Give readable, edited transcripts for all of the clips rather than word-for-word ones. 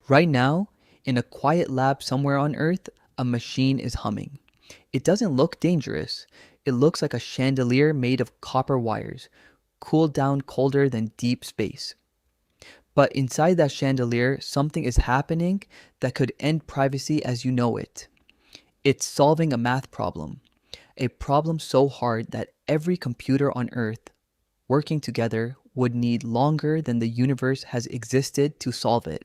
Right now, in a quiet lab somewhere on Earth, a machine is humming. It doesn't look dangerous. It looks like a chandelier made of copper wires, cooled down colder than deep space. But inside that chandelier, something is happening that could end privacy as you know it. It's solving a math problem, a problem so hard that every computer on Earth working together would need longer than the universe has existed to solve it.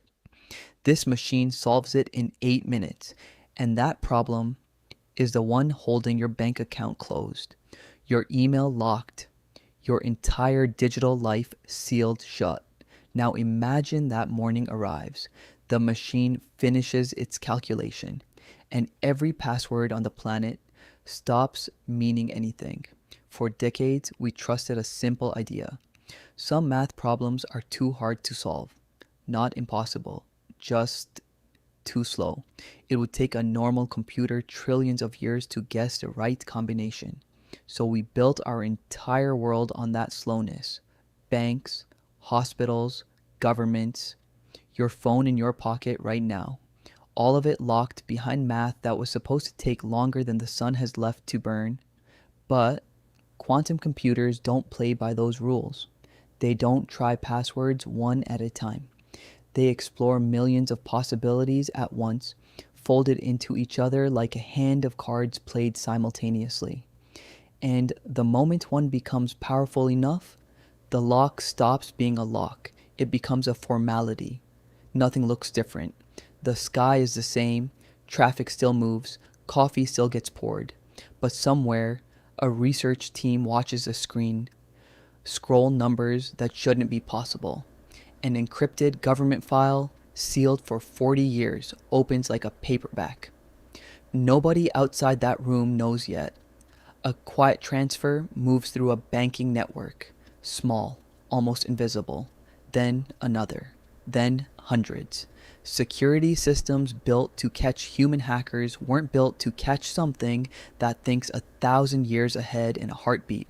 This machine solves it in 8 minutes, and that problem is the one holding your bank account closed, your email locked, your entire digital life sealed shut. Now imagine that morning arrives. The machine finishes its calculation, and every password on the planet stops meaning anything. For decades, we trusted a simple idea. Some math problems are too hard to solve. Not impossible, just too slow. It would take a normal computer trillions of years to guess the right combination. So we built our entire world on that slowness. Banks, hospitals, governments, your phone in your pocket right now. All of it locked behind math that was supposed to take longer than the sun has left to burn. But quantum computers don't play by those rules. They don't try passwords one at a time. They explore millions of possibilities at once, folded into each other like a hand of cards played simultaneously. And the moment one becomes powerful enough, the lock stops being a lock. It becomes a formality. Nothing looks different. The sky is the same, traffic still moves, coffee still gets poured. But somewhere, a research team watches a screen scroll numbers that shouldn't be possible. An encrypted government file, sealed for 40 years, opens like a paperback. Nobody outside that room knows yet. A quiet transfer moves through a banking network, small, almost invisible. Then another. Then hundreds. Security systems built to catch human hackers weren't built to catch something that thinks 1,000 years ahead in a heartbeat.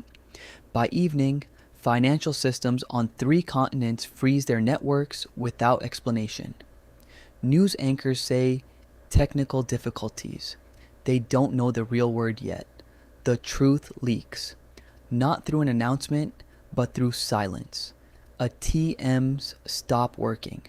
By evening, financial systems on 3 continents freeze their networks without explanation. News anchors say technical difficulties. They don't know the real word yet. The truth leaks. Not through an announcement, but through silence. ATMs stop working.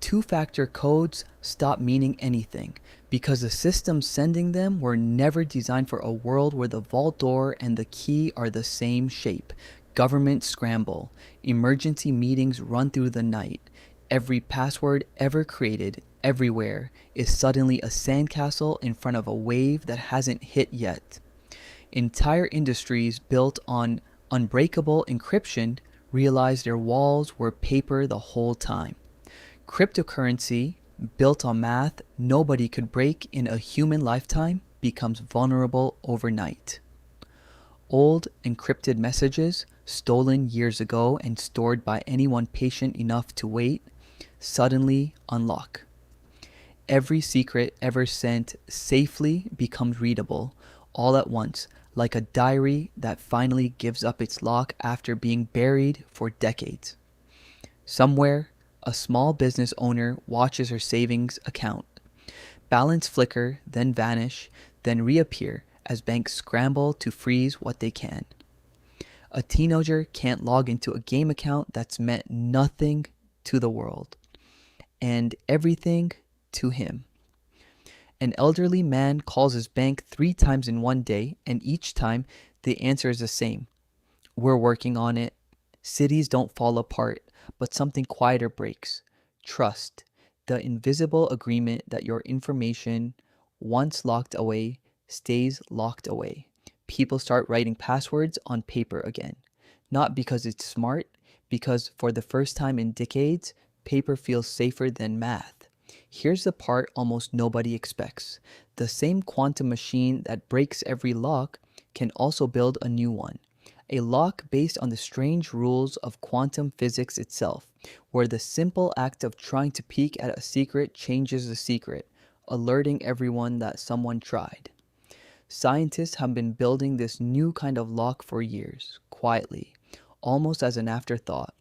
Two-factor codes stop meaning anything because the systems sending them were never designed for a world where the vault door and the key are the same shape. Governments scramble. Emergency meetings run through the night. Every password ever created, everywhere, is suddenly a sandcastle in front of a wave that hasn't hit yet. Entire industries built on unbreakable encryption realized their walls were paper the whole time. Cryptocurrency, built on math nobody could break in a human lifetime, becomes vulnerable overnight. Old encrypted messages, stolen years ago and stored by anyone patient enough to wait, suddenly unlock. Every secret ever sent safely becomes readable, all at once, like a diary that finally gives up its lock after being buried for decades. Somewhere, a small business owner watches her savings account. Balance flicker, then vanish, then reappear as banks scramble to freeze what they can. A teenager can't log into a game account that's meant nothing to the world and everything to him. An elderly man calls his bank 3 times in one day, and each time the answer is the same. We're working on it. Cities don't fall apart, but something quieter breaks. Trust, the invisible agreement that your information, once locked away, stays locked away. People start writing passwords on paper again. Not because it's smart, because for the first time in decades, paper feels safer than math. Here's the part almost nobody expects. The same quantum machine that breaks every lock can also build a new one. A lock based on the strange rules of quantum physics itself, where the simple act of trying to peek at a secret changes the secret, alerting everyone that someone tried. Scientists have been building this new kind of lock for years, quietly, almost as an afterthought.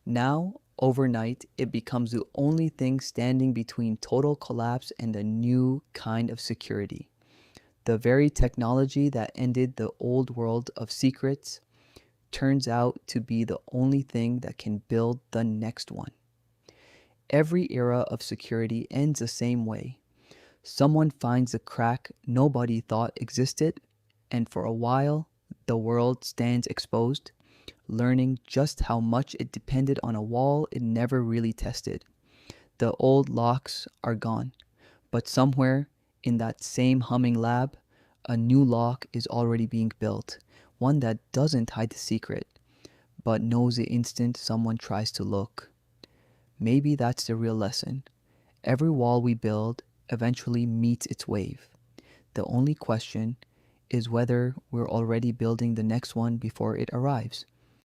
Now, Overnight, it becomes the only thing standing between total collapse and a new kind of security. The very technology that ended the old world of secrets turns out to be the only thing that can build the next one. Every era of security ends the same way. Someone finds a crack nobody thought existed, and for a while, the world stands exposed, learning just how much it depended on a wall it never really tested. The old locks are gone, but somewhere in that same humming lab, a new lock is already being built, one that doesn't hide the secret, but knows the instant someone tries to look. Maybe that's the real lesson. Every wall we build eventually meets its wave. The only question is whether we're already building the next one before it arrives.